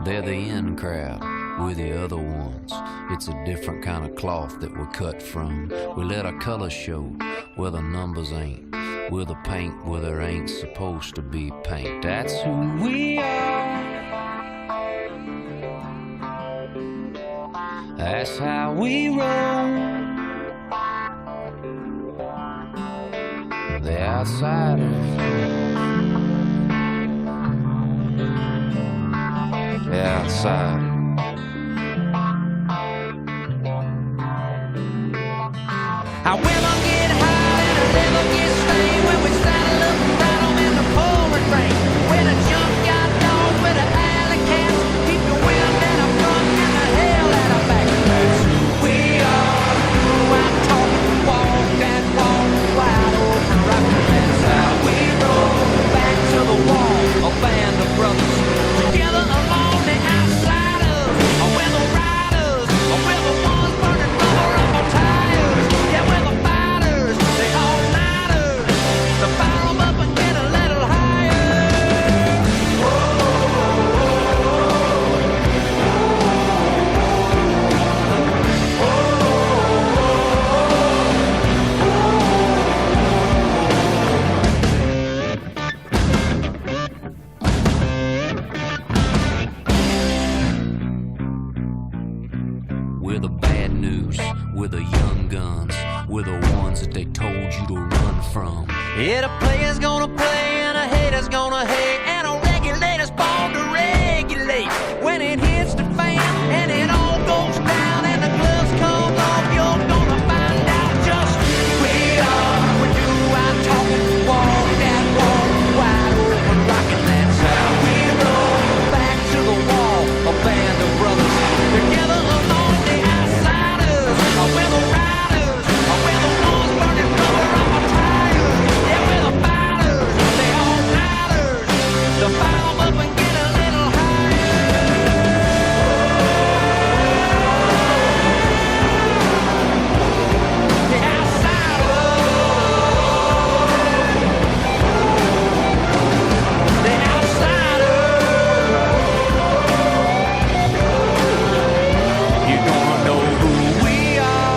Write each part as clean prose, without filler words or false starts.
They're the in crowd, we're the other ones. It's a different kind of cloth that we're cut from. We let our colors show where the numbers ain't. We're the paint where there ain't supposed to be paint. That's who we are. That's how we roll. The outsiders. The outsiders. Our women get high and our liver gets stained when we saddle up and down in the pouring rain. When a junkyard dog with an alley cat, keep the wind in our front and the hell at our back. That's who we are. I'm talking walk that walk, wide open rockin'. That's how we roll. Back to the wall, a band of brothers together along the outsiders. We're the riders, we're the ones burning rubber up our tires. Yeah, we're the fighters, the all-nighters, to fire 'em up and get a little higher. We're the bad news, we're the young guns, we're the ones that they told you to run from. Yeah, the player's gonna play and a hater's gonna hate, and a regulator's born to regulate. When it hits the fan and it all goes down and the gloves come off, you're gonna find out just who we are. When you are talking, walk that walk, wide open rockin'. That's how we roll. Back to the wall, a band of brothers together along the outsiders. We're the riders, we're the ones burning rubber off our tires. Yeah, we're the fighters, the all-nighters, to fire 'em up and get a little higher. The outsiders, the outsiders. You're gonna know who we are.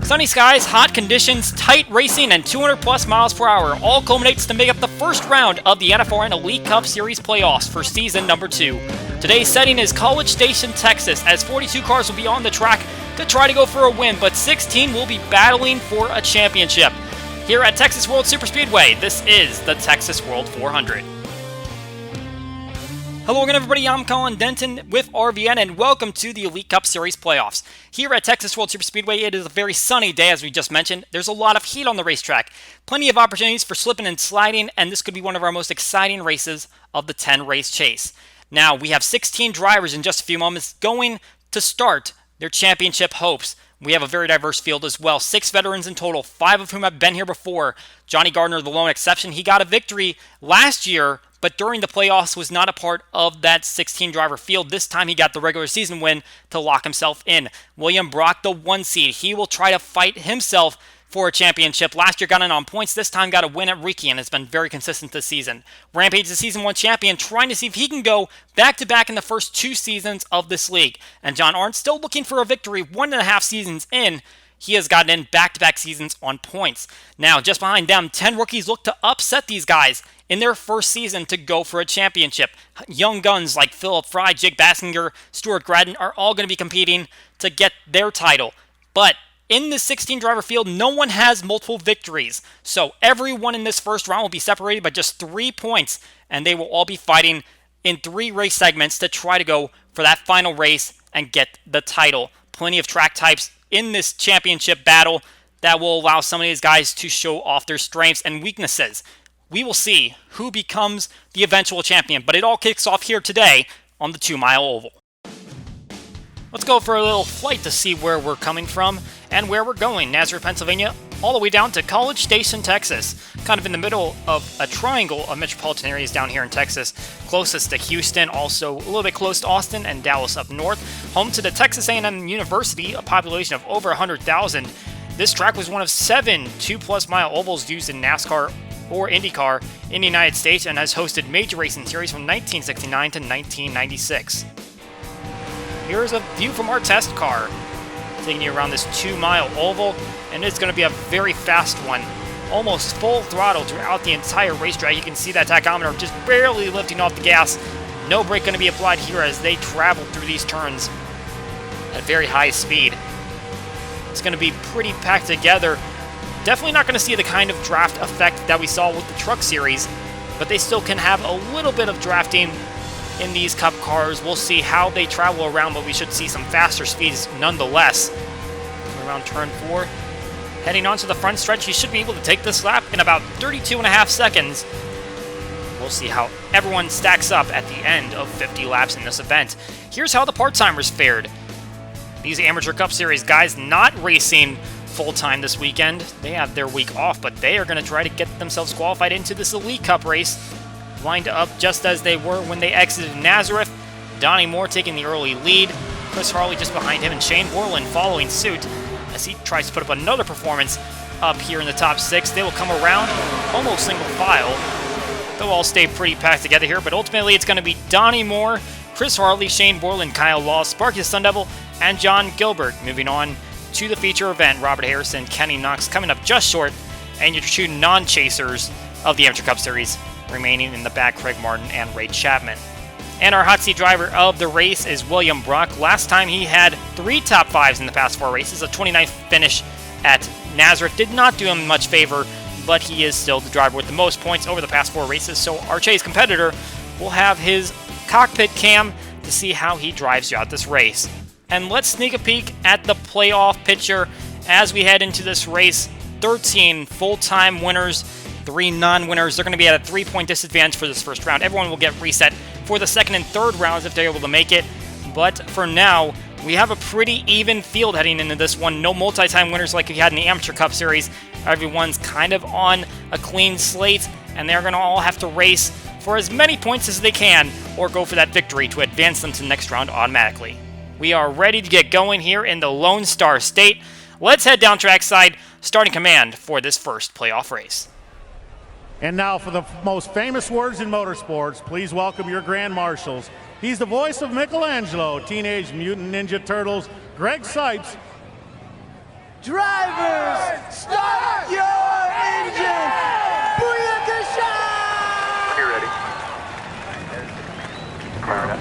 Sunny skies, hot conditions, tight racing, and 200 plus miles per hour all culminates to make up the first round of the NFRN Elite Cup Series playoffs for season number 2. Today's setting is College Station, Texas, as 42 cars will be on the track to try to go for a win, but 16 will be battling for a championship. Here at Texas World Superspeedway, this is the Texas World 400. Hello again, everybody. I'm Colin Denton with RVN, and welcome to the Elite Cup Series playoffs. Here at Texas World Superspeedway, it is a very sunny day, as we just mentioned. There's a lot of heat on the racetrack, plenty of opportunities for slipping and sliding, and this could be one of our most exciting races of the 10-race chase. Now, we have 16 drivers in just a few moments going to start their championship hopes. We have a very diverse field as well. 6 veterans in total, 5 of whom have been here before. Johnny Gardner, the lone exception. He got a victory last year, but during the playoffs was not a part of that 16-driver field. This time he got the regular season win to lock himself in. William Brock, the 1 seed. He will try to fight himself for a championship. Last year got in on points. This time got a win at Riki and has been very consistent this season. Rampage, the season 1 champion, trying to see if he can go back-to-back in the first 2 seasons of this league. And John Arndt still looking for a victory 1.5 seasons in. He has gotten in back-to-back seasons on points. Now, just behind them, 10 rookies look to upset these guys in their first season to go for a championship. Young guns like Philip Fry, Jake Bassinger, Stuart Gradden are all going to be competing to get their title. But in the 16-driver field, no one has multiple victories. So everyone in this first round will be separated by just 3 points, and they will all be fighting in 3 race segments to try to go for that final race and get the title. Plenty of track types in this championship battle that will allow some of these guys to show off their strengths and weaknesses. We will see who becomes the eventual champion, but it all kicks off here today on the 2-mile oval. Let's go for a little flight to see where we're coming from and where we're going. Nazareth, Pennsylvania, all the way down to College Station, Texas. Kind of in the middle of a triangle of metropolitan areas down here in Texas. Closest to Houston, also a little bit close to Austin and Dallas up north. Home to the Texas A&M University, a population of over 100,000. This track was one of 7 2+ mile ovals used in NASCAR or IndyCar in the United States and has hosted major racing series from 1969 to 1996. Here's a view from our test car, taking you around this 2-mile oval, and it's going to be a very fast one. Almost full throttle throughout the entire racetrack. You can see that tachometer just barely lifting off the gas. No brake going to be applied here as they travel through these turns at very high speed. It's going to be pretty packed together. Definitely not going to see the kind of draft effect that we saw with the Truck Series, but they still can have a little bit of drafting in these Cup cars. We'll see how they travel around, but we should see some faster speeds nonetheless. Around turn 4, heading onto the front stretch, you should be able to take this lap in about 32.5 seconds. We'll see how everyone stacks up at the end of 50 laps in this event. Here's how the part-timers fared. These Amateur Cup Series guys not racing full-time this weekend. They have their week off, but they are going to try to get themselves qualified into this Elite Cup race. Lined up just as they were when they exited Nazareth. Donnie Moore taking the early lead. Chris Harley just behind him, and Shane Borland following suit as he tries to put up another performance up here in the top 6. They will come around almost single file. They'll all stay pretty packed together here, but ultimately it's going to be Donnie Moore, Chris Harley, Shane Borland, Kyle Law, Sparky the Sun Devil, and John Gilbert. Moving on to the feature event, Robert Harrison, Kenny Knox coming up just short, and your 2 non-chasers of the Amateur Cup Series remaining in the back, Craig Martin and Ray Chapman. And our hot seat driver of the race is William Brock. Last time he had 3 top 5s in the past 4 races. A 29th finish at Nazareth did not do him much favor, but he is still the driver with the most points over the past 4 races, so our chase competitor will have his cockpit cam to see how he drives throughout this race. And let's sneak a peek at the playoff picture as we head into this race. 13 full-time winners, 3 non-winners. They're going to be at a 3-point disadvantage for this first round. Everyone will get reset for the second and third rounds if they're able to make it. But for now, we have a pretty even field heading into this one. No multi-time winners like we had in the Amateur Cup Series. Everyone's kind of on a clean slate, and they're going to all have to race for as many points as they can or go for that victory to advance them to the next round automatically. We are ready to get going here in the Lone Star State. Let's head down trackside, starting command for this first playoff race. And now for the most famous words in motorsports, please welcome your Grand Marshals. He's the voice of Michelangelo, Teenage Mutant Ninja Turtles, Greg Sipes. Drivers, start your engine! Booyakasha! You ready? Fire it up.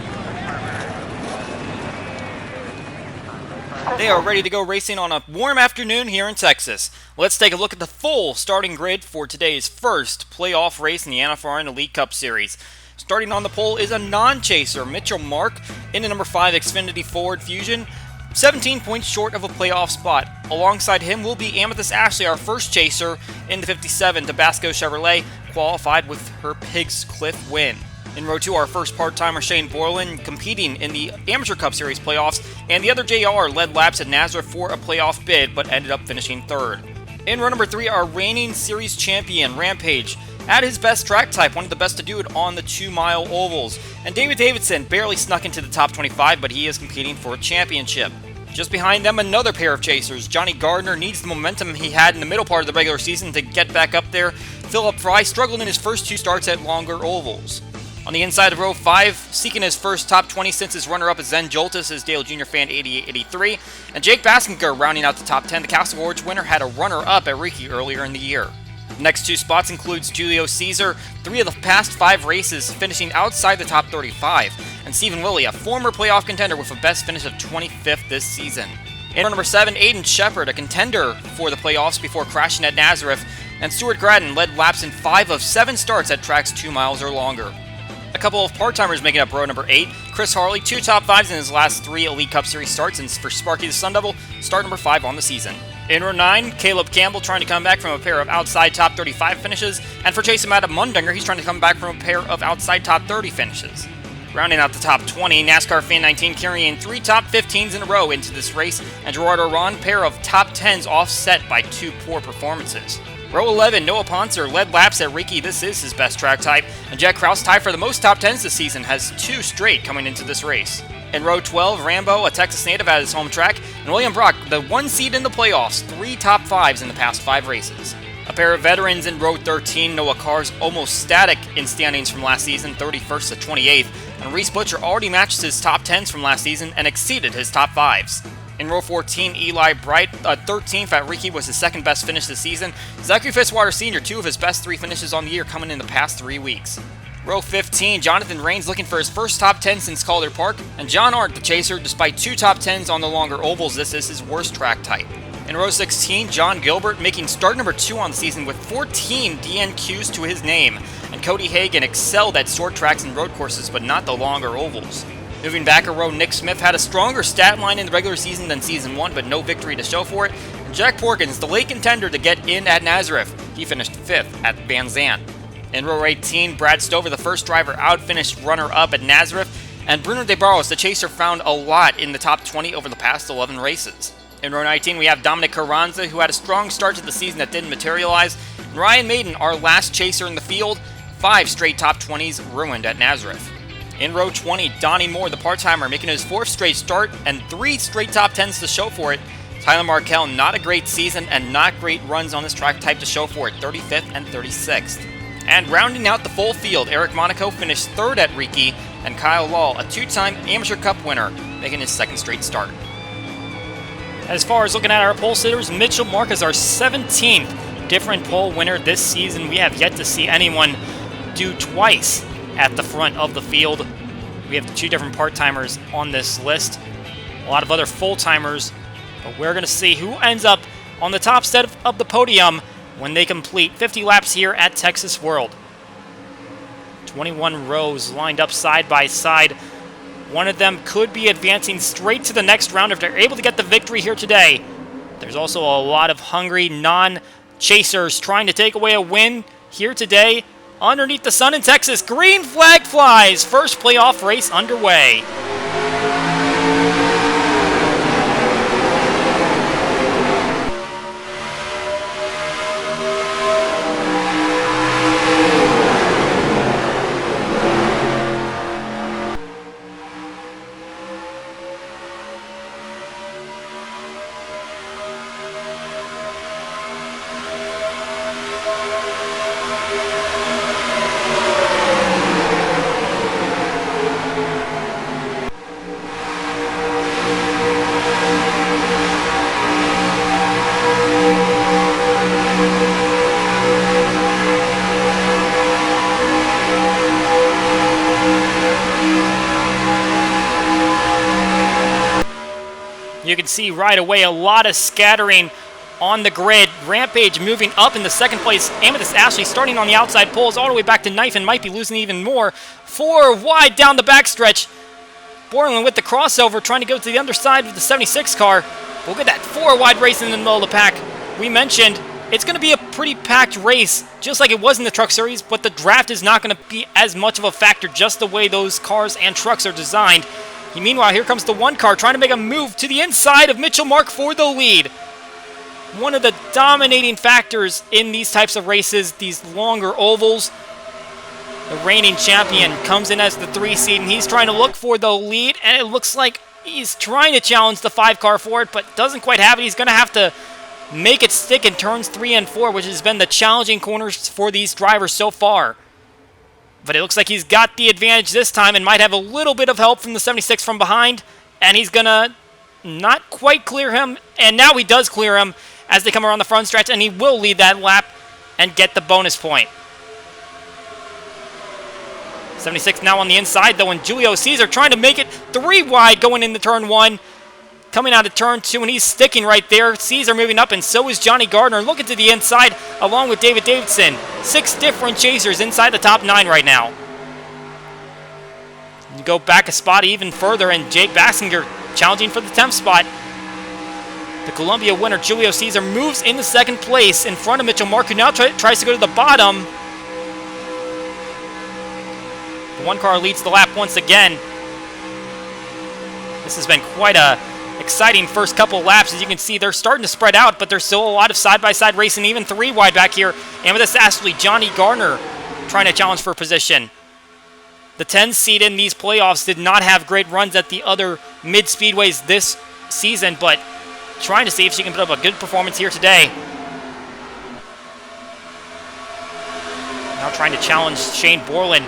They are ready to go racing on a warm afternoon here in Texas. Let's take a look at the full starting grid for today's first playoff race in the NFRN Elite Cup Series. Starting on the pole is a non-chaser, Mitchell Mark, in the number 5 Xfinity Ford Fusion, 17 points short of a playoff spot. Alongside him will be Amethyst Ashley, our first chaser, in the 57 Tabasco Chevrolet, qualified with her Pigs Cliff win. In row 2, our first part-timer Shane Borland competing in the Amateur Cup Series playoffs, and the other JR led laps at Nazareth for a playoff bid, but ended up finishing 3rd. In row number 3, our reigning series champion Rampage, at his best track type, one of the best to do it on the 2-mile ovals. And David Davidson barely snuck into the top 25, but he is competing for a championship. Just behind them, another pair of chasers. Johnny Gardner needs the momentum he had in the middle part of the regular season to get back up there. Philip Fry struggled in his first 2 starts at longer ovals. On the inside of row 5, seeking his first top 20 since his runner-up is Zen Joltis, is Dale Jr. Fan 8883. And Jake Baskinger rounding out the top 10. The Castle Awards winner had a runner-up at Riki earlier in the year. The next 2 spots includes Julio Caesar, 3 of the past 5 races finishing outside the top 35, and Stephen Willie, a former playoff contender with a best finish of 25th this season. In row number 7, Aiden Shepard, a contender for the playoffs before crashing at Nazareth, and Stuart Gradden led laps in 5 of 7 starts at tracks 2 miles or longer. A couple of part-timers making up row number 8. Chris Harley, 2 top 5s in his last 3 Elite Cup Series starts, and for Sparky the Sun Devil, start number 5 on the season. In row 9, Caleb Campbell trying to come back from a pair of outside top 35 finishes, and for Jason Adam Mundinger, he's trying to come back from a pair of outside top 30 finishes. Rounding out the top 20, NASCAR Fan 19 carrying 3 top 15s in a row into this race, and Gerardo Ron, pair of top 10s offset by 2 poor performances. Row 11, Noah Poncer led laps at Riki. This is his best track type. And Jack Krause, tied for the most top 10s this season, has 2 straight coming into this race. In row 12, Rambo, a Texas native at his home track. And William Brock, the 1 seed in the playoffs, 3 top 5s in the past 5 races. A pair of veterans in row 13, Noah Carr's almost static in standings from last season, 31st to 28th. And Reese Butcher already matched his top 10s from last season and exceeded his top 5s. In row 14, Eli Bright, 13th at Riki, was his second best finish this season. Zachary Fitzwater Sr., 2 of his best 3 finishes on the year coming in the past 3 weeks. Row 15, Jonathan Rains looking for his first top 10 since Calder Park. And John Arndt, the chaser, despite 2 top 10s on the longer ovals, this is his worst track type. In row 16, John Gilbert making start number 2 on the season with 14 DNQs to his name. And Cody Hagan excelled at short tracks and road courses, but not the longer ovals. Moving back a row, Nick Smith had a stronger stat line in the regular season than Season 1, but no victory to show for it. And Jack Porkins, the late contender to get in at Nazareth, he finished 5th at Van Zandt. In row 18, Brad Stover, the first driver out, finished runner-up at Nazareth. And Bruno De Barros, the chaser, found a lot in the top 20 over the past 11 races. In row 19, we have Dominic Carranza, who had a strong start to the season that didn't materialize. And Ryan Maiden, our last chaser in the field, 5 straight top 20s ruined at Nazareth. In row 20, Donnie Moore, the part-timer, making his 4th straight start and 3 straight top 10s to show for it. Tyler Markell, not a great season and not great runs on this track type to show for it, 35th and 36th. And rounding out the full field, Eric Monaco finished 3rd at Riki, and Kyle Law, a 2-time Amateur Cup winner, making his 2nd straight start. As far as looking at our pole sitters, Mitchell Mark is our 17th different pole winner this season. We have yet to see anyone do twice at the front of the field. We have 2 different part-timers on this list, a lot of other full-timers, but we're going to see who ends up on the top step of the podium when they complete 50 laps here at Texas World. 21 rows lined up side by side. One of them could be advancing straight to the next round if they're able to get the victory here today. There's also a lot of hungry non-chasers trying to take away a win here today. Underneath the sun in Texas, green flag flies. First playoff race underway. You can see right away a lot of scattering on the grid. Rampage moving up in the 2nd place. Amethyst Ashley starting on the outside poles all the way back to Knife and might be losing even more. 4 wide down the backstretch. Borland with the crossover trying to go to the underside with the 76 car. We'll get that 4 wide race in the middle of the pack. We mentioned it's going to be a pretty packed race, just like it was in the Truck Series, but the draft is not going to be as much of a factor, just the way those cars and trucks are designed. Meanwhile, here comes the 1 car trying to make a move to the inside of Mitchell Mark for the lead. One of the dominating factors in these types of races, these longer ovals. The reigning champion comes in as the 3 seed, and he's trying to look for the lead, and it looks like he's trying to challenge the 5 car for it, but doesn't quite have it. He's going to have to make it stick in turns 3 and 4, which has been the challenging corners for these drivers so far. But it looks like he's got the advantage this time and might have a little bit of help from the 76 from behind. And he's going to not quite clear him. And now he does clear him as they come around the front stretch. And he will lead that lap and get the bonus point. 76 now on the inside, though, and Julio Caesar trying to make it 3 wide going into turn 1. Coming out of turn 2, and he's sticking right there. Caesar moving up, and so is Johnny Gardner. Looking to the inside, along with David Davidson. 6 different chasers inside the top 9 right now. You go back a spot even further, and Jake Bassinger challenging for the 10th spot. The Columbia winner, Julio Caesar, moves into 2nd place in front of Mitchell Mark, who now tries to go to the bottom. The 1 car leads the lap once again. This has been quite a exciting first couple laps. As you can see, they're starting to spread out, but there's still a lot of side-by-side racing, even 3 wide back here. Amethyst Ashley, Johnny Garner trying to challenge for position. The 10 seed in these playoffs did not have great runs at the other mid-speedways this season, but trying to see if she can put up a good performance here today. Now trying to challenge Shane Borland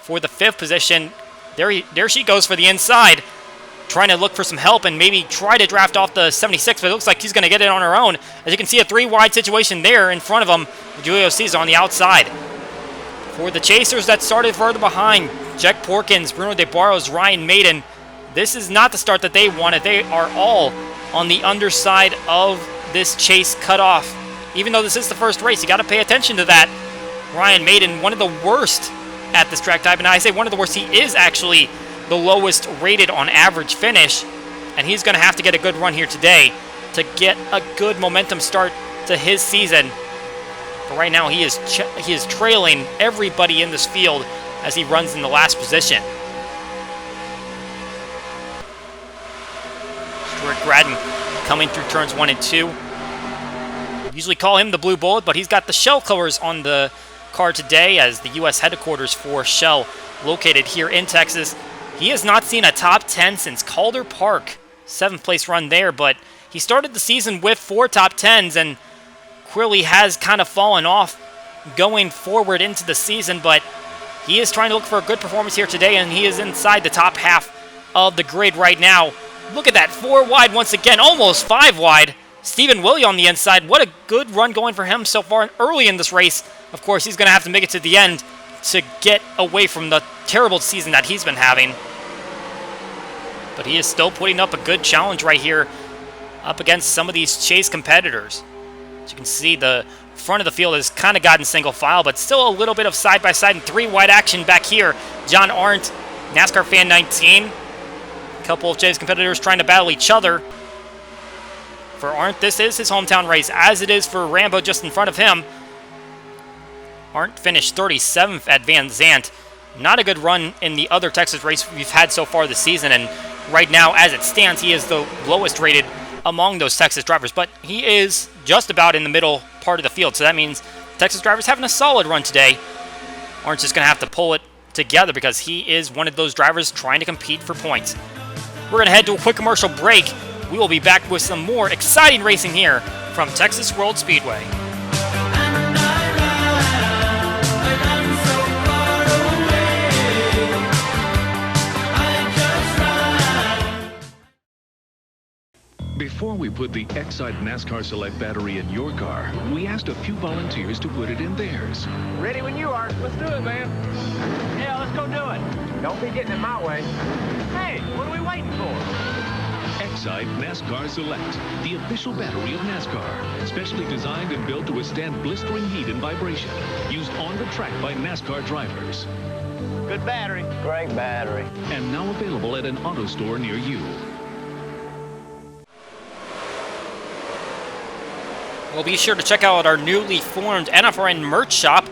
for the 5th position. There she goes for the inside, trying to look for some help and maybe try to draft off the 76, but it looks like she's going to get it on her own. As you can see, a 3 wide situation there in front of them. Julio Caesar on the outside. For the chasers that started further behind, Jack Porkins, Bruno De Barros, Ryan Maiden, this is not the start that they wanted. They are all on the underside of this chase cutoff. Even though this is the first race, you got to pay attention to that. Ryan Maiden, one of the worst at this track type, and I say one of the worst, he is actually the lowest rated on average finish, and he's going to have to get a good run here today to get a good momentum start to his season. But right now he is trailing everybody in this field as he runs in the last position. Stuart Gradden coming through turns 1 and 2. We usually call him the Blue Bullet, but he's got the Shell colors on the car today as the U.S. headquarters for Shell located here in Texas. He has not seen a top 10 since Calder Park. 7th place run there, but he started the season with 4 top 10s and clearly has kind of fallen off going forward into the season, but he is trying to look for a good performance here today, and he is inside the top half of the grid right now. Look at that, 4 wide once again, almost 5 wide. Stephen Willie on the inside. What a good run going for him so far early in this race. Of course, he's going to have to make it to the end to get away from the terrible season that he's been having. But he is still putting up a good challenge right here up against some of these chase competitors. As you can see, the front of the field has kind of gotten single file, but still a little bit of side-by-side and 3 wide action back here. John Arndt, NASCAR Fan 19. A couple of chase competitors trying to battle each other. For Arndt, this is his hometown race, as it is for Rambo just in front of him. Arndt finished 37th at Van Zandt. Not a good run in the other Texas race we've had so far this season, and right now, as it stands, he is the lowest rated among those Texas drivers, but he is just about in the middle part of the field, so that means Texas drivers having a solid run today. Arndt's just going to have to pull it together because he is one of those drivers trying to compete for points. We're going to head to a quick commercial break. We will be back with some more exciting racing here from Texas World Speedway. Before we put the Excite NASCAR Select battery in your car, we asked a few volunteers to put it in theirs. Ready when you are. Let's do it, man. Yeah, let's go do it. Don't be getting in my way. Hey, what are we waiting for? Excite NASCAR Select, the official battery of NASCAR. Specially designed and built to withstand blistering heat and vibration. Used on the track by NASCAR drivers. Good battery. Great battery. And now available at an auto store near you. Well, be sure to check out our newly formed NFRN merch shop.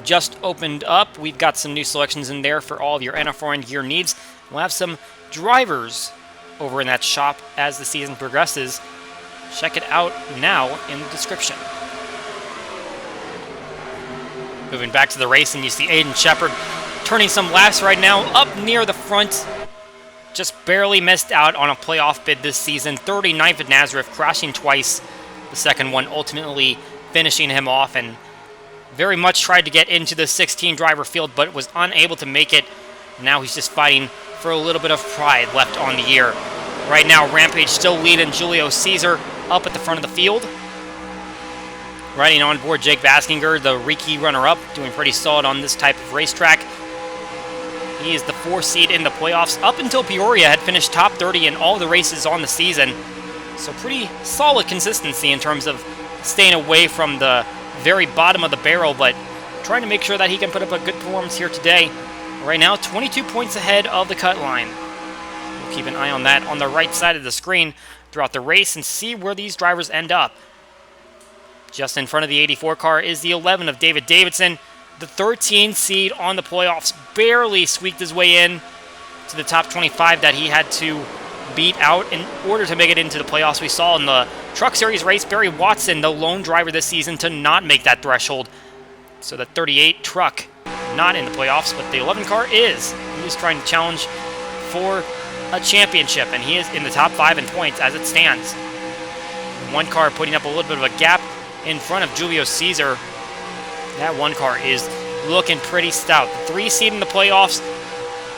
Just opened up. We've got some new selections in there for all of your NFRN gear needs. We'll have some drivers over in that shop as the season progresses. Check it out now in the description. Moving back to the race, and you see Aiden Shepard turning some laps right now up near the front. Just barely missed out on a playoff bid this season. 39th at Nazareth, crashing twice. The second one ultimately finishing him off, and very much tried to get into the 16 driver field, but was unable to make it. Now he's just fighting for a little bit of pride left on the year. Right now, Rampage still leading Julio Caesar up at the front of the field. Riding on board, Jake Baskinger, the Riki runner-up, doing pretty solid on this type of racetrack. He is the 4th seed in the playoffs. Up until Peoria had finished top 30 in all the races on the season. So pretty solid consistency in terms of staying away from the very bottom of the barrel, but trying to make sure that he can put up a good performance here today. Right now, 22 points ahead of the cut line. We'll keep an eye on that on the right side of the screen throughout the race and see where these drivers end up. Just in front of the 84 car is the 11 of David Davidson. The 13 seed on the playoffs barely squeaked his way in to the top 25 that he had to beat out in order to make it into the playoffs. We saw in the Truck Series race, Barry Watson, the lone driver this season, to not make that threshold. So the 38 truck not in the playoffs, but the 11 car is. He's trying to challenge for a championship, and he is in the top 5 in points as it stands. One car putting up a little bit of a gap in front of Julio Caesar. That one car is looking pretty stout. The 3 seed in the playoffs,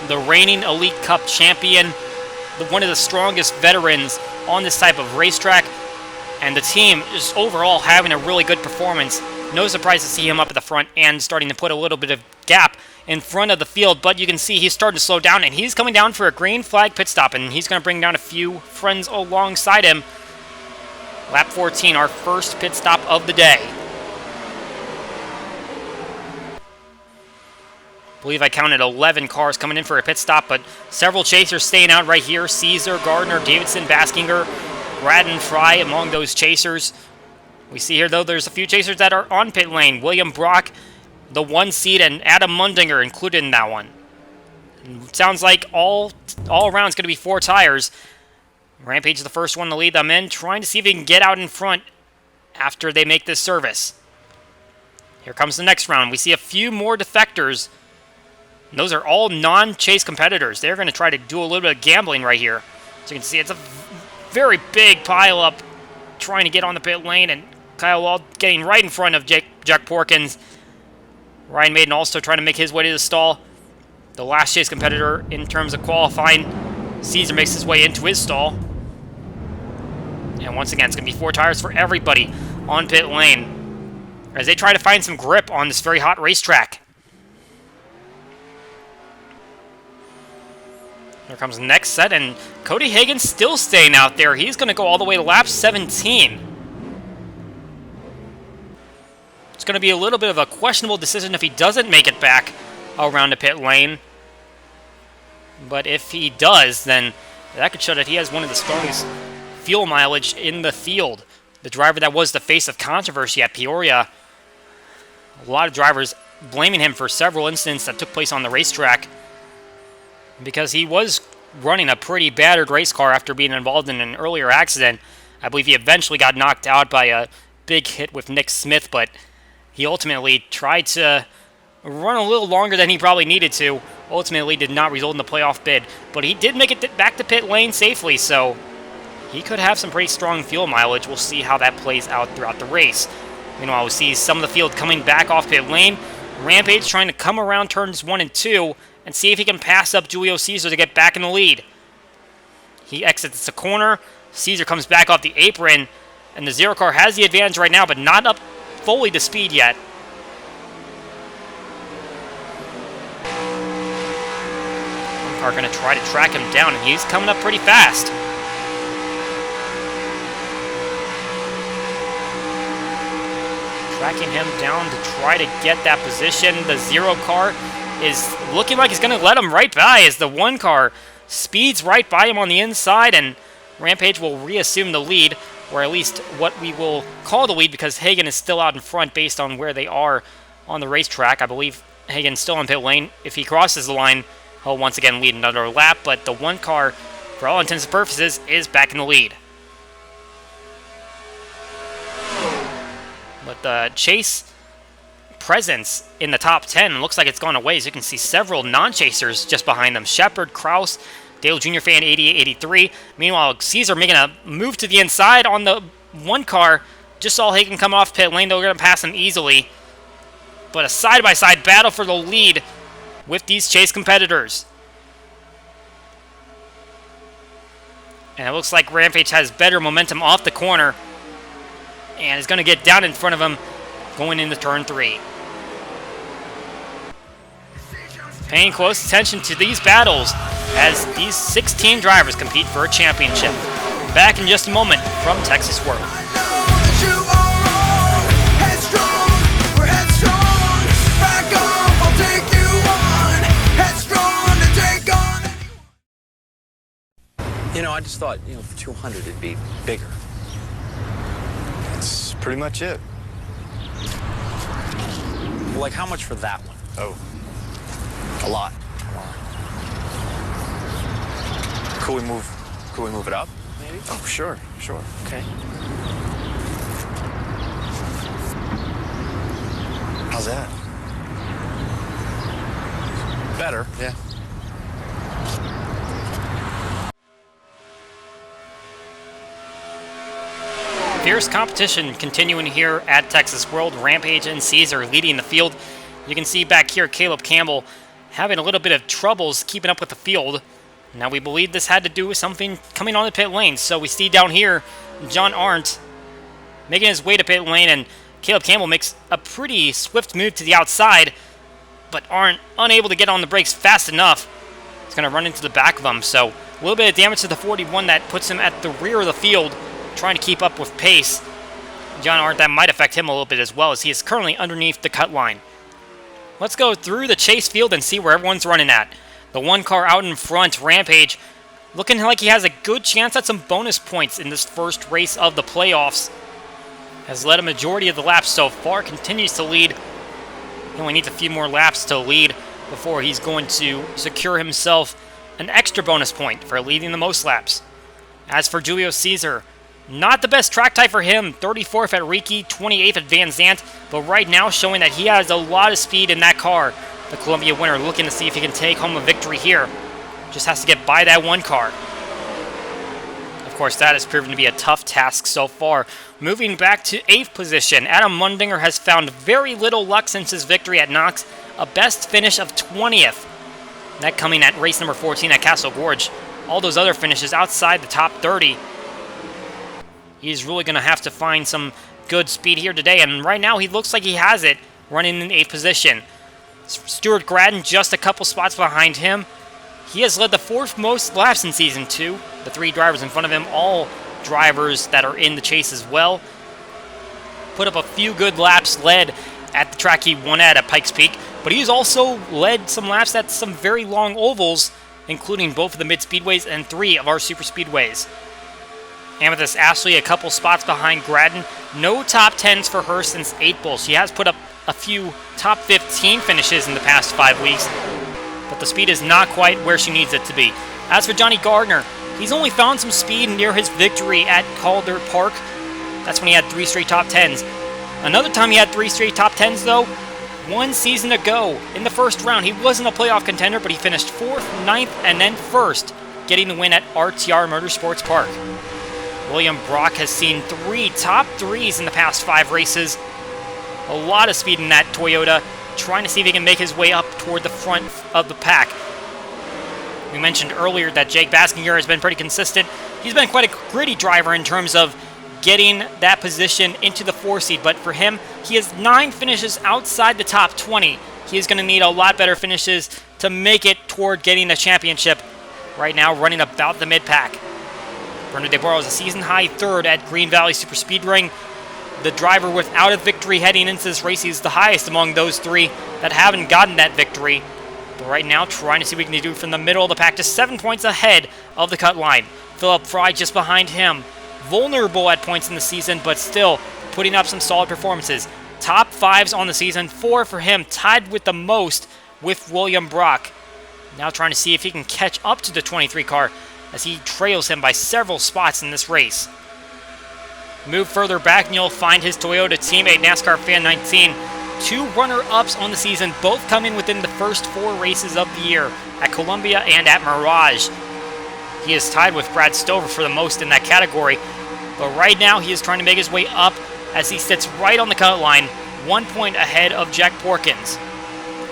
the reigning Elite Cup champion, one of the strongest veterans on this type of racetrack, and the team is overall having a really good performance. No surprise to see him up at the front and starting to put a little bit of gap in front of the field, but you can see he's starting to slow down, and he's coming down for a green flag pit stop, and he's going to bring down a few friends alongside him. Lap 14, our first pit stop of the day. I believe I counted 11 cars coming in for a pit stop, but several chasers staying out right here. Caesar, Gardner, Davidson, Baskinger, Braden, Fry among those chasers. We see here, though, there's a few chasers that are on pit lane. William Brock, the 1 seed, and Adam Mundinger included in that one. And sounds like all around it's going to be 4 tires. Rampage is the first one to lead them in, trying to see if he can get out in front after they make this service. Here comes the next round. We see a few more defectors. Those are all non-chase competitors. They're going to try to do a little bit of gambling right here. So you can see it's a very big pile-up trying to get on the pit lane, and Kyle Wald getting right in front of Jack Porkins. Ryan Maiden also trying to make his way to the stall. The last chase competitor in terms of qualifying. Caesar makes his way into his stall. And once again, it's going to be 4 tires for everybody on pit lane as they try to find some grip on this very hot racetrack. Here comes the next set, and Cody Hagan still staying out there. He's going to go all the way to lap 17. It's going to be a little bit of a questionable decision if he doesn't make it back around the pit lane. But if he does, then that could show that he has one of the strongest fuel mileage in the field. The driver that was the face of controversy at Peoria. A lot of drivers blaming him for several incidents that took place on the racetrack, because he was running a pretty battered race car after being involved in an earlier accident. I believe he eventually got knocked out by a big hit with Nick Smith, but he ultimately tried to run a little longer than he probably needed to. Ultimately did not result in the playoff bid, but he did make it back to pit lane safely, so he could have some pretty strong fuel mileage. We'll see how that plays out throughout the race. Meanwhile, we see some of the field coming back off pit lane. Rampage trying to come around turns 1 and 2 and see if he can pass up Julio Caesar to get back in the lead. He exits the corner. Caesar comes back off the apron, and the 0 car has the advantage right now, but not up fully to speed yet. One car going to try to track him down, and he's coming up pretty fast. Tracking him down to try to get that position. The 0 car is looking like he's going to let him right by as the 1 car speeds right by him on the inside, and Rampage will reassume the lead, or at least what we will call the lead, because Hagan is still out in front based on where they are on the racetrack. I believe Hagan's still on pit lane. If he crosses the line, he'll once again lead another lap, but the 1 car, for all intents and purposes, is back in the lead. But the chase presence in the top 10 looks like it's gone away, as you can see several non-chasers just behind them. Shepard, Kraus, Dale Jr. fan 88-83. Meanwhile, Caesar making a move to the inside on the 1 car. Just saw Hagan come off pit lane. They're going to pass him easily. But a side-by-side battle for the lead with these chase competitors. And it looks like Rampage has better momentum off the corner and is going to get down in front of him going into turn 3. Paying close attention to these battles as these 16 drivers compete for a championship. Back in just a moment from Texas World. You know, I just thought, for 200 it'd be bigger. That's pretty much it. Well, like, how much for that one? Oh, a lot. Could Could we move it up, maybe? Oh, sure. Okay. How's that? Better. Yeah. Fierce competition continuing here at Texas World. Rampage and Caesar leading the field. You can see back here Caleb Campbell having a little bit of troubles keeping up with the field. Now we believe this had to do with something coming on the pit lane. So we see down here John Arndt making his way to pit lane, and Caleb Campbell makes a pretty swift move to the outside, but Arndt unable to get on the brakes fast enough. He's going to run into the back of him. So a little bit of damage to the 41 that puts him at the rear of the field, trying to keep up with pace. John Arndt, that might affect him a little bit as well, as he is currently underneath the cut line. Let's go through the chase field and see where everyone's running at. The one car out in front, Rampage, looking like he has a good chance at some bonus points in this first race of the playoffs. Has led a majority of the laps so far, continues to lead. He only needs a few more laps to lead before he's going to secure himself an extra bonus point for leading the most laps. As for Julio Caesar, not the best track tie for him. 34th at Ricci, 28th at Van Zandt, but right now showing that he has a lot of speed in that car. The Columbia winner looking to see if he can take home a victory here. Just has to get by that one car. Of course, that has proven to be a tough task so far. Moving back to 8th position, Adam Mundinger has found very little luck since his victory at Knox. A best finish of 20th. That coming at race number 14 at Castle Gorge. All those other finishes outside the top 30. He's really going to have to find some good speed here today, and right now he looks like he has it, running in 8th position. Stuart Gradden just a couple spots behind him. He has led the 4th most laps in Season 2. The 3 drivers in front of him, all drivers that are in the chase as well. Put up a few good laps, led at the track he won at Pikes Peak, but he's also led some laps at some very long ovals, including both of the mid-speedways and 3 of our super speedways. Amethyst Ashley a couple spots behind Gradden. No top 10s for her since 8 Bull. She has put up a few top 15 finishes in the past 5 weeks, but the speed is not quite where she needs it to be. As for Johnny Gardner, he's only found some speed near his victory at Calder Park. That's when he had 3 straight top 10s. Another time he had 3 straight top 10s though, 1 season ago. In the first round, he wasn't a playoff contender, but he finished 4th, 9th, and then 1st, getting the win at RTR Motorsports Park. William Brock has seen 3 top 3s in the past 5 races. A lot of speed in that Toyota, trying to see if he can make his way up toward the front of the pack. We mentioned earlier that Jake Baskinger has been pretty consistent. He's been quite a gritty driver in terms of getting that position into the 4 seed, but for him, he has 9 finishes outside the top 20. He is going to need a lot better finishes to make it toward getting the championship. Right now, running about the mid-pack. Bernard DeBoer is a season-high 3rd at Green Valley Super Speedway. The driver without a victory heading into this race, he's the highest among those 3 that haven't gotten that victory. But right now, trying to see what he can do from the middle of the pack, just 7 points ahead of the cut line. Philip Fry just behind him. Vulnerable at points in the season, but still putting up some solid performances. Top 5s on the season, 4 for him, tied with the most with William Brock. Now trying to see if he can catch up to the 23 car, as he trails him by several spots in this race. Move further back and you'll find his Toyota teammate, NASCAR Fan 19. 2 runner-ups on the season, both coming within the first 4 races of the year, at Columbia and at Mirage. He is tied with Brad Stover for the most in that category, but right now he is trying to make his way up as he sits right on the cut line, 1 point ahead of Jack Porkins.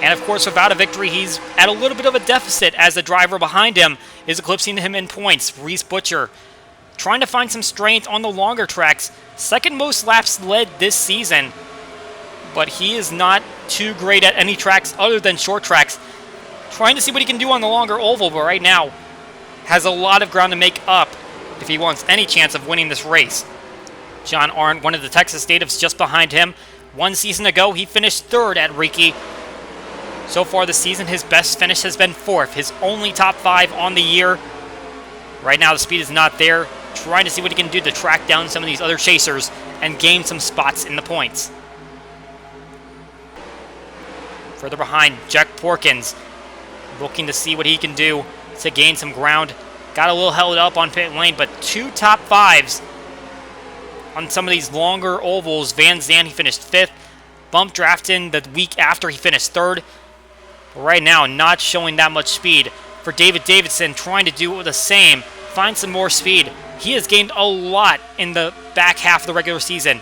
And of course, without a victory, he's at a little bit of a deficit as the driver behind him is eclipsing him in points, Reese Butcher. Trying to find some strength on the longer tracks. 2nd most laps led this season, but he is not too great at any tracks other than short tracks. Trying to see what he can do on the longer oval, but right now has a lot of ground to make up if he wants any chance of winning this race. John Arndt, one of the Texas natives, just behind him. 1 season ago, he finished 3rd at Ricci. So far this season, his best finish has been 4th, his only top 5 on the year. Right now, the speed is not there. Trying to see what he can do to track down some of these other chasers and gain some spots in the points. Further behind, Jack Porkins, looking to see what he can do to gain some ground. got a little held up on pit lane, but 2 top 5s on some of these longer ovals. Van Zandt, he finished 5th. Bump Drafton the week after, he finished 3rd. But right now, not showing that much speed. For David Davidson, trying to do the same, find some more speed. He has gained a lot in the back half of the regular season.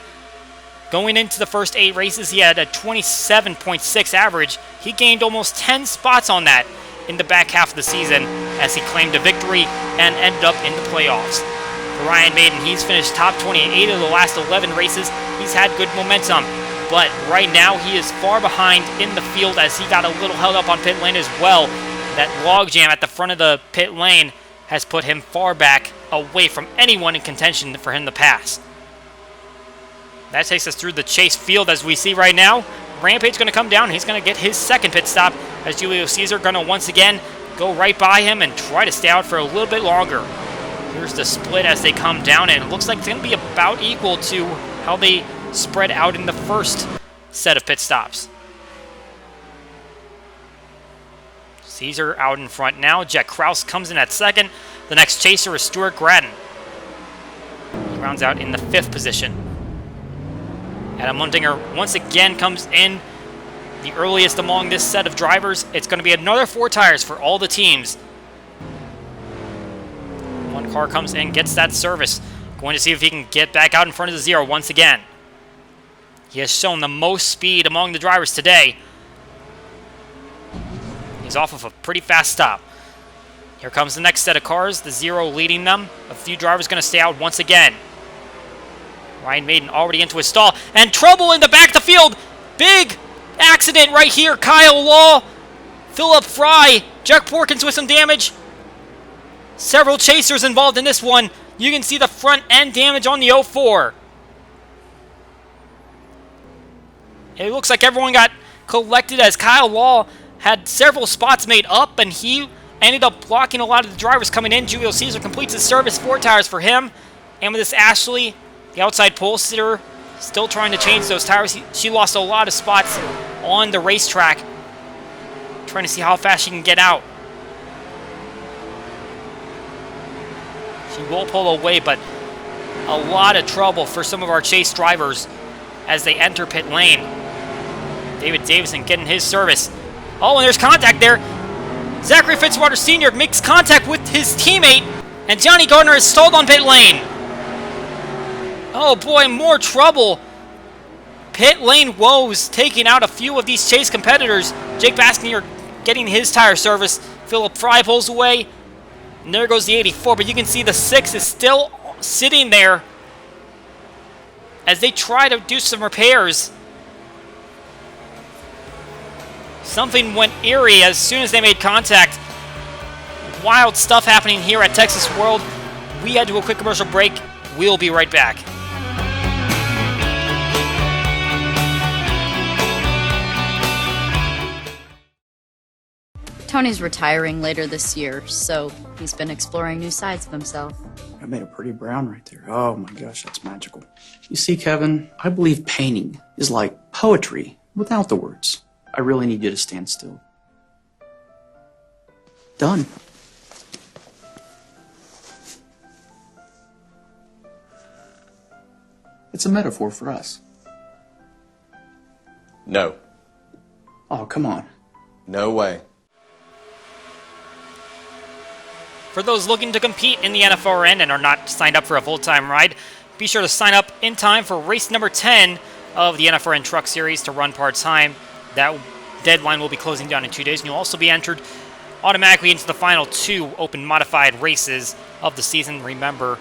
Going into the first 8 races, he had a 27.6 average. He gained almost 10 spots on that in the back half of the season as he claimed a victory and ended up in the playoffs. For Ryan Maiden, he's finished top 20 in 8 of the last 11 races. He's had good momentum, but right now he is far behind in the field as he got a little held up on pit lane as well. That logjam at the front of the pit lane has put him far back away from anyone in contention for him to pass. That takes us through the chase field as we see right now. Rampage going to come down. He's going to get his second pit stop as Julio Cesar going to once again go right by him and try to stay out for a little bit longer. Here's the split as they come down, and it looks like it's going to be about equal to how they spread out in the first set of pit stops. Cesar out in front now. Jet Kraus comes in at second. The next chaser is Stuart Gratton. He rounds out in the 5th position. Adam Mundinger once again comes in the earliest among this set of drivers. It's going to be another 4 tires for all the teams. One car comes in, gets that service. Going to see if he can get back out in front of the 0 once again. He has shown the most speed among the drivers today. He's off of a pretty fast stop. Here comes the next set of cars, the 0 leading them. A few drivers going to stay out once again. Ryan Maiden already into his stall, and trouble in the back of the field. Big accident right here. Kyle Law, Philip Fry, Jack Porkins with some damage. Several chasers involved in this one. You can see the front end damage on the 04. It looks like everyone got collected as Kyle Law had several spots made up, and he ended up blocking a lot of the drivers coming in. Julio Cesar completes his service, 4 tires for him. And with this Ashley, the outside pole sitter, still trying to change those tires. She lost a lot of spots on the racetrack, trying to see how fast she can get out. She will pull away, but a lot of trouble for some of our chase drivers as they enter pit lane. David Davison getting his service. Oh, and there's contact there. Zachary Fitzwater Sr. makes contact with his teammate, and Johnny Gardner is stalled on pit lane. Oh boy, more trouble. Pit lane woes taking out a few of these chase competitors. Jake Baskinger getting his tire service. Philip Fry pulls away. And there goes the 84, but you can see the 6 is still sitting there as they try to do some repairs. Something went eerie as soon as they made contact. Wild stuff happening here at Texas World. We had to do a quick commercial break. We'll be right back. Tony's retiring later this year, so he's been exploring new sides of himself. I made a pretty brown right there. Oh my gosh, that's magical. You see, Kevin, I believe painting is like poetry without the words. I really need you to stand still. Done. It's a metaphor for us. No. Oh, come on. No way. For those looking to compete in the NFRN and are not signed up for a full-time ride, be sure to sign up in time for race number 10 of the NFRN Truck Series to run part-time. That deadline will be closing down in 2 days, and you'll also be entered automatically into the final 2 open modified races of the season. Remember,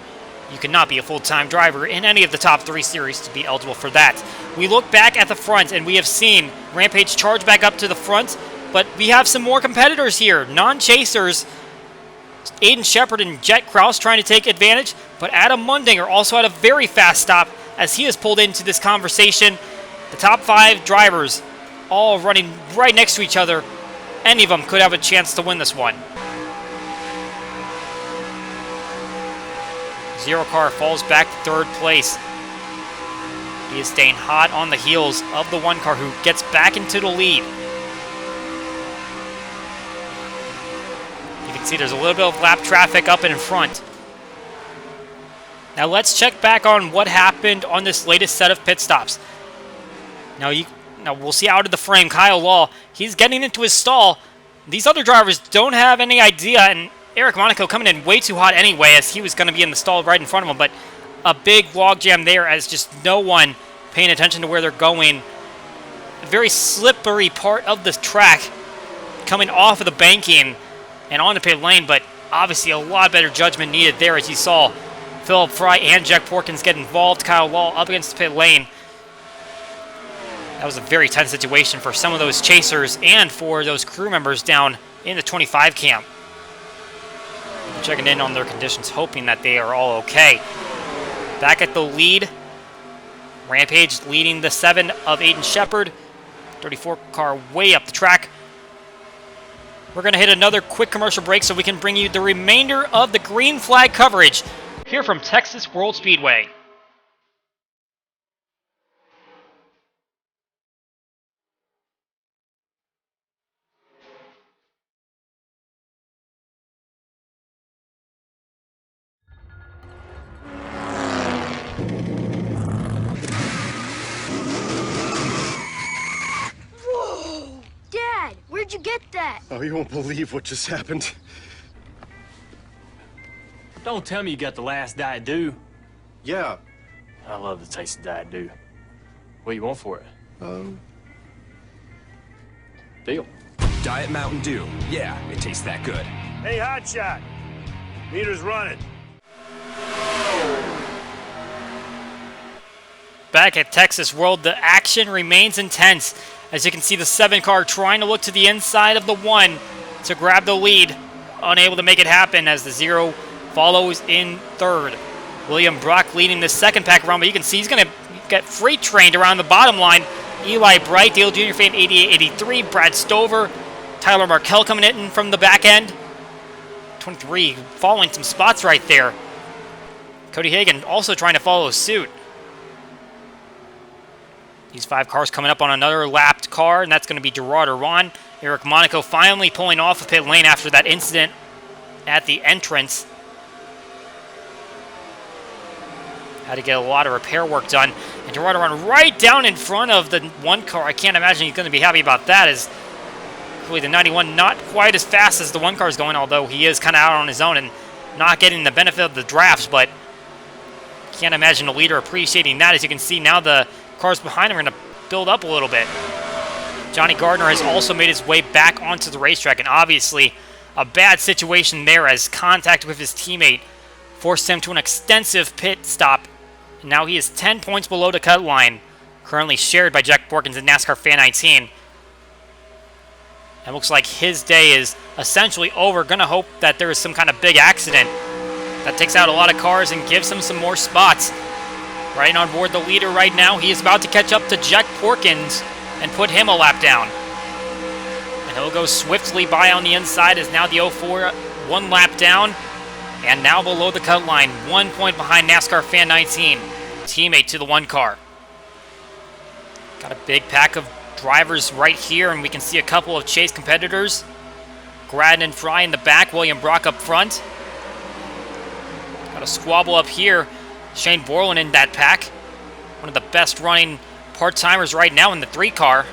you cannot be a full-time driver in any of the top 3 series to be eligible for that. We look back at the front, and we have seen Rampage charge back up to the front, but we have some more competitors here, non-chasers. Aiden Shepard and Jet Kraus trying to take advantage, but Adam Mundinger also had a very fast stop as he has pulled into this conversation. The top 5 drivers all running right next to each other. Any of them could have a chance to win this one. 0 car falls back to 3rd place. He is staying hot on the heels of the 1 car who gets back into the lead. You can See, there's a little bit of lap traffic up in front. Now let's check back on what happened on this latest set of pit stops. Now we'll see out of the frame, Kyle Law, he's getting into his stall. These other drivers don't have any idea, and Eric Monaco coming in way too hot anyway, as he was going to be in the stall right in front of him, but a big logjam there as just no one paying attention to where they're going. A very slippery part of the track coming off of the banking and on the pit lane, but obviously a lot better judgment needed there, as you saw Philip Fry and Jack Porkins get involved. Kyle Law up against the pit lane. That was a very tense situation for some of those chasers and for those crew members down in the 25 camp. Checking in on their conditions, hoping that they are all okay. Back at the lead, Rampage leading the 7 of Aiden Shepard. 34 car way up the track. We're going to hit another quick commercial break so we can bring you the remainder of the green flag coverage here from Texas World Speedway. Whoa! Dad, where'd you get that? Oh, you won't believe what just happened. Don't tell me you got the last Diet Dew. Yeah. I love the taste of Diet Dew. What do you want for it? Deal. Diet Mountain Dew. Yeah, it tastes that good. Hey, Hotshot. Meter's running. Back at Texas World, the action remains intense. As you can see, the 7 car trying to look to the inside of the 1 to grab the lead. Unable to make it happen as the 0 follows in 3rd. William Brock leading the 2nd pack around, but you can see he's going to get freight trained around the bottom line. Eli Bright, Dale Jr. fan 8883, Brad Stover, Tyler Markell coming in from the back end. 23 following some spots right there. Cody Hagan also trying to follow suit. These 5 cars coming up on another lapped car, and that's going to be Gerard Iran. Eric Monaco finally pulling off of pit lane after that incident at the entrance. Had to get a lot of repair work done. And Gerard Iran right down in front of the 1 car. I can't imagine he's going to be happy about that, as really the 91 not quite as fast as the 1 car is going, although he is kind of out on his own and not getting the benefit of the drafts, but can't imagine a leader appreciating that. As you can see now, the cars behind him are going to build up a little bit. Johnny Gardner has also made his way back onto the racetrack, and obviously a bad situation there as contact with his teammate forced him to an extensive pit stop. And now he is 10 points below the cut line, currently shared by Jack Porkins and NASCAR Fan 19. It looks like his day is essentially over. Gonna hope that there is some kind of big accident that takes out a lot of cars and gives him some more spots. Riding on board the leader right now, he is about to catch up to Jack Porkins and put him a lap down. And he'll go swiftly by on the inside as now the 04 1 lap down and now below the cut line, 1 point behind NASCAR Fan 19, teammate to the 1 car. Got a big pack of drivers right here, and we can see a couple of chase competitors. Gradden and Fry in the back, William Brock up front. Got a squabble up here. Shane Borland in that pack. One of the best running part-timers right now in the 3 car.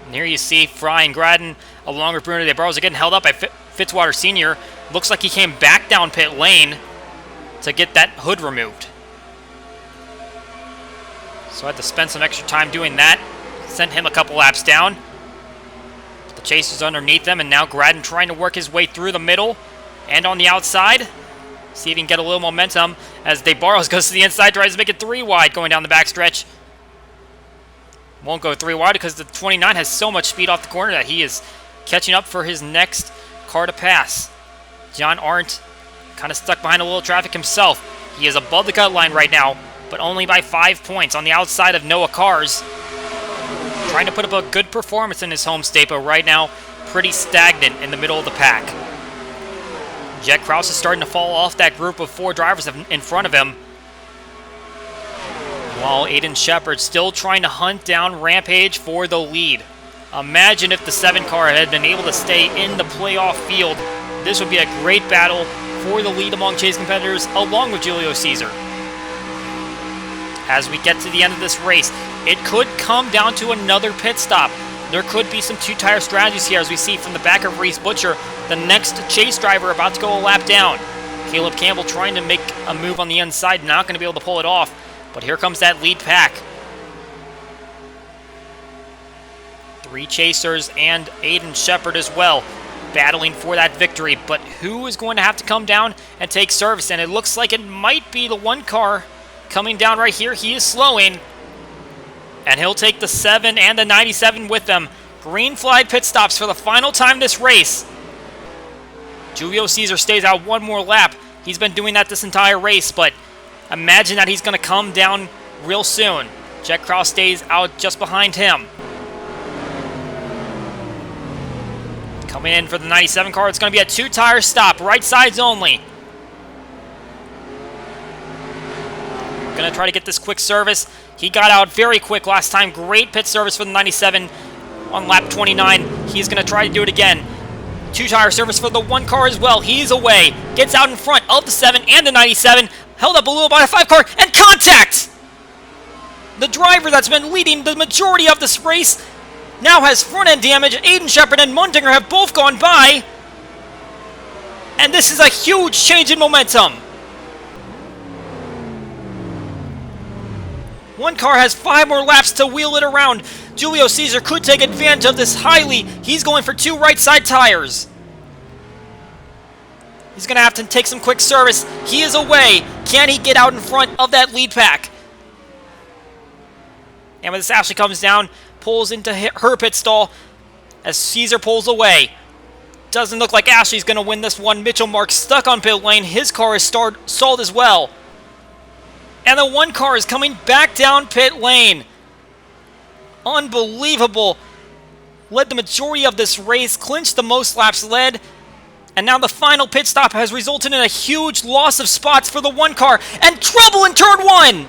And here you see Fry and Gradden along with Bruno De Barros are getting held up by Fitzwater Sr. Looks like he came back down pit lane to get that hood removed. So I had to spend some extra time doing that. Sent him a couple laps down. The chasers underneath them, and now Gradden trying to work his way through the middle and on the outside. See if he can get a little momentum as De Barros goes to the inside, tries to make it 3 wide going down the backstretch. Won't go 3 wide because the 29 has so much speed off the corner that he is catching up for his next car to pass. John Arndt kind of stuck behind a little traffic himself. He is above the cut line right now, but only by 5 points on the outside of Noah Cars. Trying to put up a good performance in his home state, but right now pretty stagnant in the middle of the pack. Jet Krause is starting to fall off that group of 4 drivers in front of him, while Aiden Shepard still trying to hunt down Rampage for the lead. Imagine if the 7 car had been able to stay in the playoff field. This would be a great battle for the lead among chase competitors, along with Julio Caesar. As we get to the end of this race, it could come down to another pit stop. There could be some two-tire strategies here, as we see from the back of Reese Butcher, the next chase driver about to go a lap down. Caleb Campbell trying to make a move on the inside, not going to be able to pull it off. But here comes that lead pack. 3 chasers and Aiden Shepard as well, battling for that victory. But who is going to have to come down and take service? And it looks like it might be the 1 car coming down right here. He is slowing, and he'll take the 7 and the 97 with them. Green flag pit stops for the final time this race. Julio Caesar stays out 1 more lap. He's been doing that this entire race, but imagine that he's going to come down real soon. Jet Cross stays out just behind him. Coming in for the 97 car, it's going to be a 2-tire stop, right sides only. Going to try to get this quick service. He got out very quick last time. Great pit service for the 97 on lap 29. He's going to try to do it again. 2-tire service for the 1 car as well. He's away. Gets out in front of the 7 and the 97. Held up a little by the 5 car, and contact! The driver that's been leading the majority of this race now has front-end damage. Aiden Shepard and Mundinger have both gone by. And this is a huge change in momentum. 1 car has 5 more laps to wheel it around. Julio Caesar could take advantage of this highly. He's going for 2 right side tires. He's going to have to take some quick service. He is away. Can he get out in front of that lead pack? And when this Ashley comes down, pulls into her pit stall as Caesar pulls away. Doesn't look like Ashley's going to win this one. Mitchell Marks stuck on pit lane. His car is stalled as well. And the 1 car is coming back down pit lane. Unbelievable. Led the majority of this race, clinched the most laps led. And now the final pit stop has resulted in a huge loss of spots for the 1 car. And trouble in turn 1.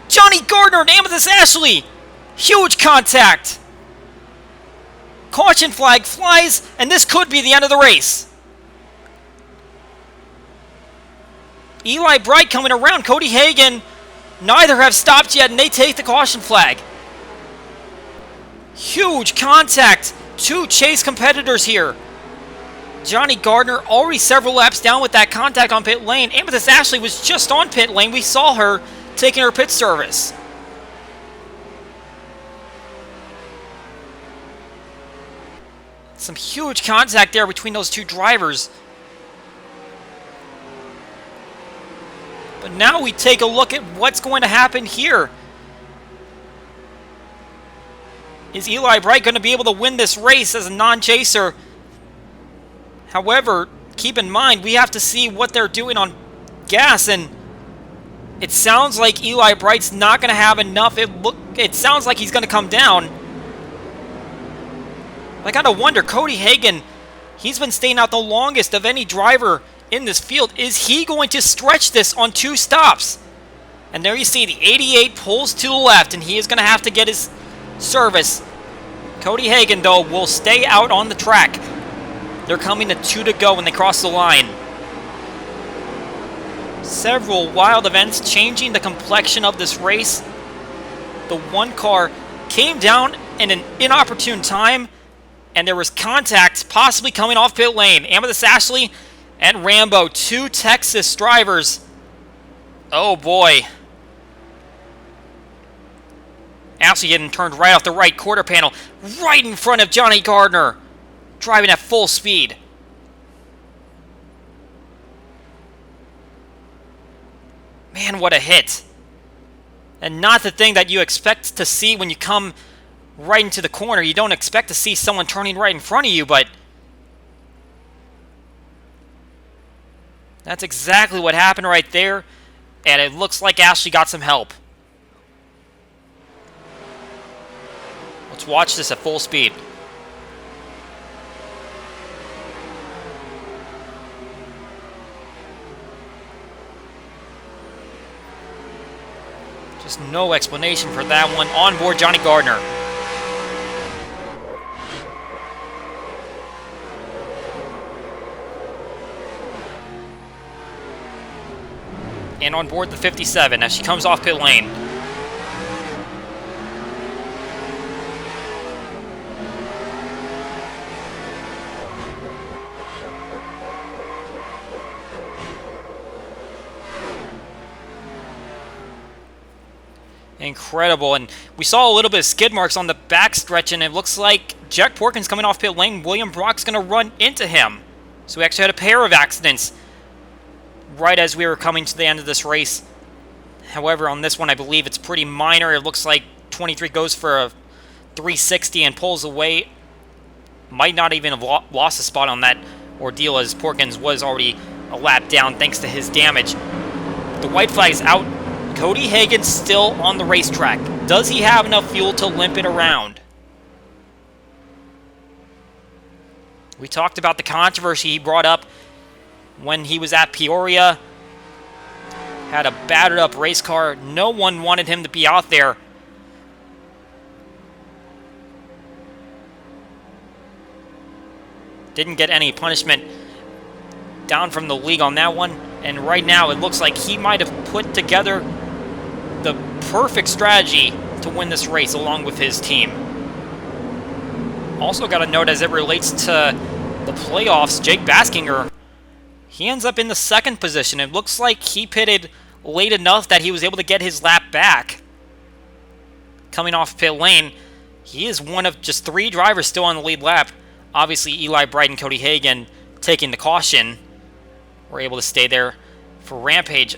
Johnny Gardner and Amethyst Ashley. Huge contact. Caution flag flies, and this could be the end of the race. Eli Bright coming around. Cody Hagan. Neither have stopped yet, and they take the caution flag. Huge contact. 2 chase competitors here. Johnny Gardner already several laps down with that contact on pit lane. Amethyst Ashley was just on pit lane. We saw her taking her pit service. Some huge contact there between those 2 drivers. But now we take a look at what's going to happen here. Is Eli Bright going to be able to win this race as a non-chaser? However, keep in mind, we have to see what they're doing on gas, and it sounds like Eli Bright's not going to have enough. It sounds like he's going to come down. I gotta wonder, Cody Hagan, he's been staying out the longest of any driver in this field. Is he going to stretch this on 2 stops? And there you see the 88 pulls to the left, and he is going to have to get his service. Cody Hagan, though, will stay out on the track. They're coming to 2 to go when they cross the line. Several wild events changing the complexion of this race. The 1 car came down in an inopportune time, and there was contact possibly coming off pit lane. Amethyst Ashley and Rambo, 2 Texas drivers. Oh boy. Ashley getting turned right off the right quarter panel, right in front of Johnny Gardner, driving at full speed. Man, what a hit. And not the thing that you expect to see when you come right into the corner. You don't expect to see someone turning right in front of you, but that's exactly what happened right there, and it looks like Ashley got some help. Let's watch this at full speed. Just no explanation for that one. On board Johnny Gardner. and on board the 57 as she comes off pit lane. Incredible, and we saw a little bit of skid marks on the backstretch, and it looks like Jack Porkins coming off pit lane. William Brock's going to run into him. So we actually had a pair of accidents right as we were coming to the end of this race. However, on this one, I believe it's pretty minor. It looks like 23 goes for a 360 and pulls away. Might not even have lost a spot on that ordeal, as Porkins was already a lap down thanks to his damage. The white flag is out. Cody Hagen still on the racetrack. Does he have enough fuel to limp it around? We talked about the controversy he brought up when he was at Peoria. Had a battered up race car. No one wanted him to be out there. Didn't get any punishment down from the league on that one. And right now it looks like he might have put together the perfect strategy to win this race along with his team. Also got a note as it relates to the playoffs, Jake Baskinger, he ends up in the second position. It looks like he pitted late enough that he was able to get his lap back. Coming off pit lane, he is one of just 3 drivers still on the lead lap. Obviously, Eli Bright and Cody Hagen taking the caution were able to stay there for Rampage.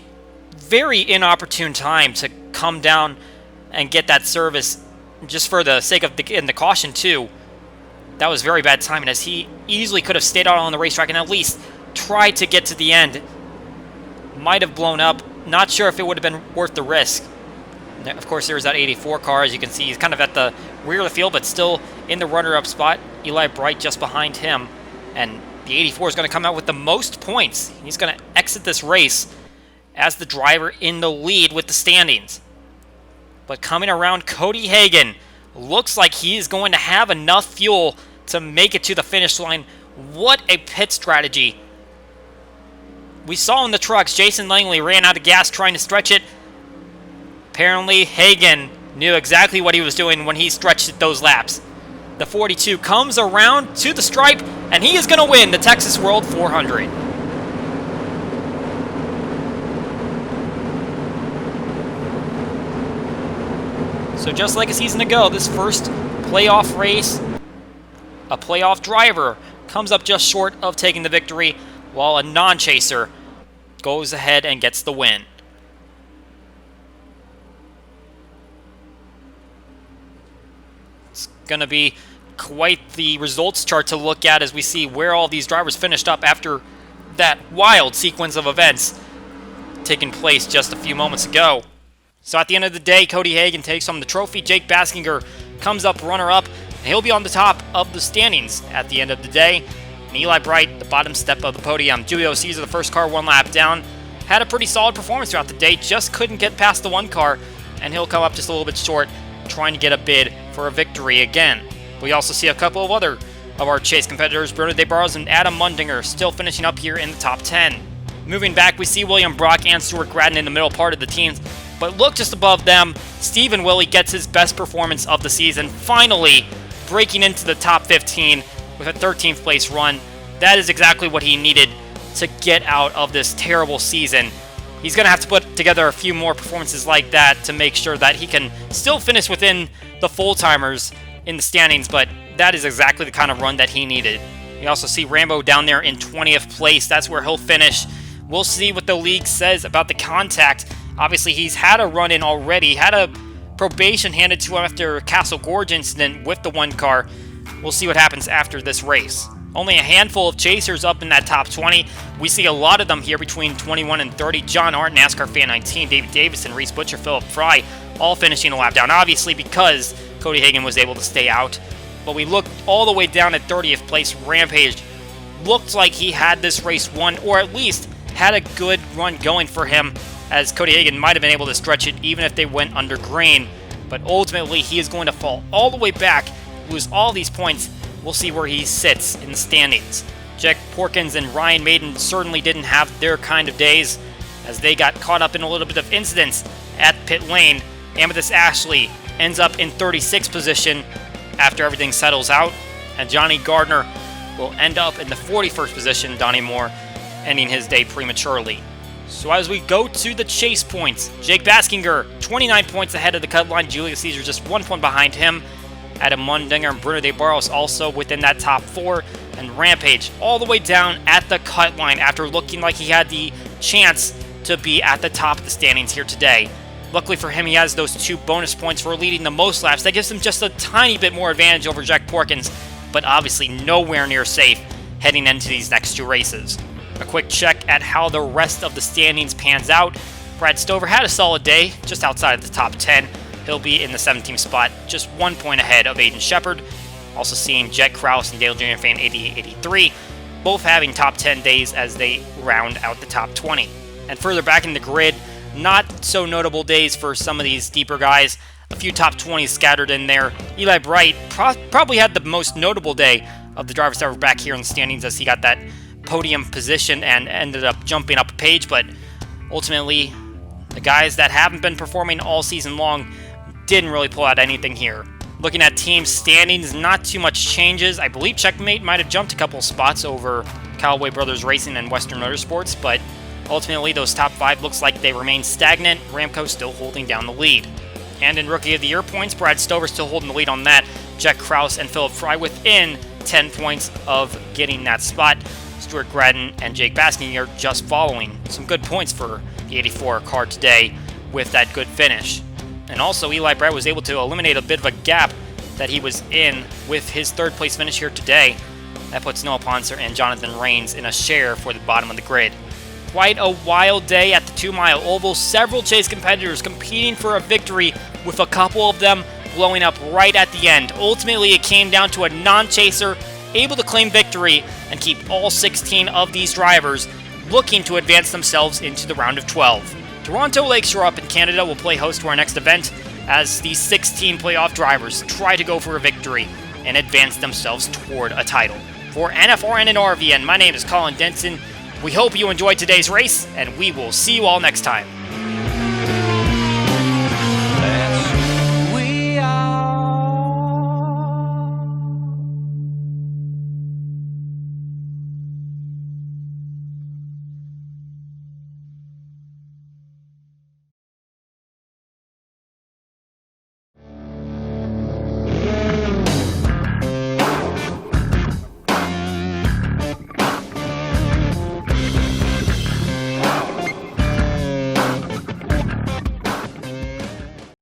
Very inopportune time to come down and get that service just for the sake of the caution too. That was very bad timing, as he easily could have stayed out on the racetrack and at least tried to get to the end. Might have blown up. Not sure if it would have been worth the risk. Of course, there's that 84 car. As you can see, he's kind of at the rear of the field, but still in the runner-up spot. Eli Bright just behind him. And the 84 is going to come out with the most points. He's going to exit this race as the driver in the lead with the standings. But coming around, Cody Hagen looks like he is going to have enough fuel to make it to the finish line. What a pit strategy. We saw in the trucks, Jason Langley ran out of gas trying to stretch it. Apparently, Hagen knew exactly what he was doing when he stretched it those laps. The 42 comes around to the stripe, and he is going to win the Texas World 400. So just like a season ago, this first playoff race, a playoff driver comes up just short of taking the victory, while a non-chaser goes ahead and gets the win. It's going to be quite the results chart to look at as we see where all these drivers finished up after that wild sequence of events taking place just a few moments ago. So at the end of the day, Cody Hagen takes home the trophy. Jake Baskinger comes up runner-up, and he'll be on the top of the standings at the end of the day. And Eli Bright, the bottom step of the podium. Julio Caesar, the first car, 1 lap down. Had a pretty solid performance throughout the day, just couldn't get past the 1 car, and he'll come up just a little bit short, trying to get a bid for a victory again. We also see a couple of other of our chase competitors, Bruno DeBarros and Adam Mundinger, still finishing up here in the top 10. Moving back, we see William Brock and Stuart Gratton in the middle part of the teams, but look just above them, Stephen Willie gets his best performance of the season, finally breaking into the top 15 with a 13th place run. That is exactly what he needed to get out of this terrible season. He's going to have to put together a few more performances like that to make sure that he can still finish within the full-timers in the standings, but that is exactly the kind of run that he needed. We also see Rambo down there in 20th place. That's where he'll finish. We'll see what the league says about the contact. Obviously, he's had a run-in already, had a probation handed to him after a Castle Gorge incident with the 1 car. We'll see what happens after this race. Only a handful of chasers up in that top 20. We see a lot of them here between 21 and 30. John Hart, NASCAR Fan 19, David Davison, Reese Butcher, Philip Fry, all finishing a lap down, obviously because Cody Hagen was able to stay out. But we looked all the way down at 30th place. Rampage looked like he had this race won, or at least had a good run going for him, as Cody Hagen might have been able to stretch it even if they went under green. But ultimately, he is going to fall all the way back, lose all these points. We'll see where he sits in the standings. Jack Porkins and Ryan Maiden certainly didn't have their kind of days. as they got caught up in a little bit of incidents at pit lane. Amethyst Ashley ends up in 36th position after everything settles out, and Johnny Gardner will end up in the 41st position, Donnie Moore ending his day prematurely. So as we go to the chase points, Jake Baskinger, 29 points ahead of the cut line. Julius Caesar just 1 point behind him. Adam Mundinger and Bruno De Barros also within that top 4. And Rampage all the way down at the cut line after looking like he had the chance to be at the top of the standings here today. Luckily for him, he has those 2 bonus points for leading the most laps. That gives him just a tiny bit more advantage over Jack Porkins, but obviously nowhere near safe heading into these next 2 races. A quick check at how the rest of the standings pans out. Brad Stover had a solid day, just outside of the top 10. He'll be in the 17th spot, just 1 point ahead of Aiden Shepard. Also seeing Jet Krause and Dale Jr. Fan 8883, both having top 10 days as they round out the top 20. And further back in the grid, not so notable days for some of these deeper guys. A few top 20s scattered in there. Eli Bright probably had the most notable day of the drivers that were back here in the standings, as he got that podium position and ended up jumping up a page, but ultimately the guys that haven't been performing all season long didn't really pull out anything here. Looking at team standings, not too much changes. I believe Checkmate might have jumped a couple spots over Callaway Brothers Racing and Western Motorsports, but ultimately those top 5 looks like they remain stagnant. Ramco still holding down the lead. And in Rookie of the Year points, Brad Stover still holding the lead on that. Jack Krause and Philip Fry within 10 points of getting that spot. Stuart Gradden and Jake Baskinger just following. Some good points for the 84 car today with that good finish. And also, Eli Bright was able to eliminate a bit of a gap that he was in with his 3rd place finish here today. That puts Noah Ponser and Jonathan Rains in a share for the bottom of the grid. Quite a wild day at the 2-mile oval. Several chase competitors competing for a victory, with a couple of them blowing up right at the end. Ultimately, it came down to a non-chaser able to claim victory and keep all 16 of these drivers looking to advance themselves into the round of 12. Toronto Lakeshore up in Canada will play host to our next event as these 16 playoff drivers try to go for a victory and advance themselves toward a title. For NFRN and RVN, my name is Colin Denson. We hope you enjoyed today's race, and we will see you all next time.